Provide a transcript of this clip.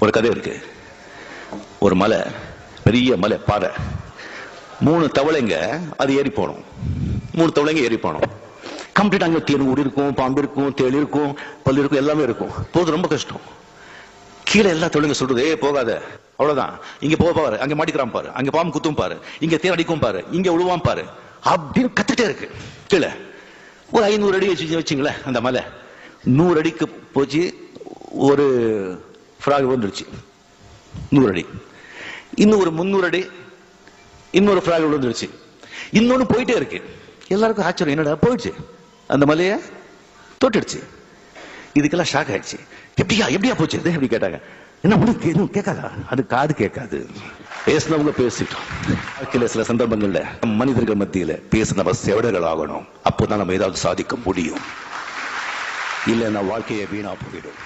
ஒரு கதை இருக்கு. ஒரு மலை, பெரிய மலை, பாறை, 3 தவளைங்க அது ஏறி போனோம். 3 தவளைங்க ஏறி போனோம். கம்ப்ளீட் அங்க தேனூர் இருக்கும், பாம்பு இருக்கும், தேள் இருக்கும், பல்லு இருக்கும், எல்லாமே இருக்கும். போது ரொம்ப கஷ்டம். கீழே எல்லா தவளைங்க சொல்றது, போகாத, அவ்வளவுதான், இங்க பாரு, அங்க மாட்டிக்கிறான் பாரு, அங்க பாம்பு குத்தும் பாரு, இங்க தேன் அடிக்கும் பாரு, இங்க விழுவான் பாரு, அப்படின்னு கத்துட்டே இருக்கு. கீழே ஒரு 500 அடி வச்சுங்களேன். அந்த மலை 100 அடிக்கு போச்சு. ஒரு ஃப்ராக் விழுந்துருச்சு 100 அடி. இன்னும் ஒரு 300 அடி இன்னொரு ஃப்ராக் விழுந்துருச்சு. இன்னொன்னு போயிட்டே இருக்கு. எல்லாருக்கும் ஆச்சரியம், என்னடா போயிடுச்சு, அந்த மலைய தொட்டுடுச்சு. இதுக்கெல்லாம் ஷாக் ஆயிடுச்சு. எப்படியா போச்சு இது எப்படி கேட்டாங்க. என்ன உங்களுக்கு எதுவும் கேட்காதா? அது காது கேட்காது. பேசினவங்க பேசிட்டோம். வாழ்க்கையில சில சந்தர்ப்பங்கள்ல மனிதர்கள் மத்தியில பேச நம்ம செவடர்கள் ஆகணும். அப்போதான் நம்ம ஏதாவது சாதிக்க முடியும். இல்லைன்னா வாழ்க்கையை வீணா போயிடும்.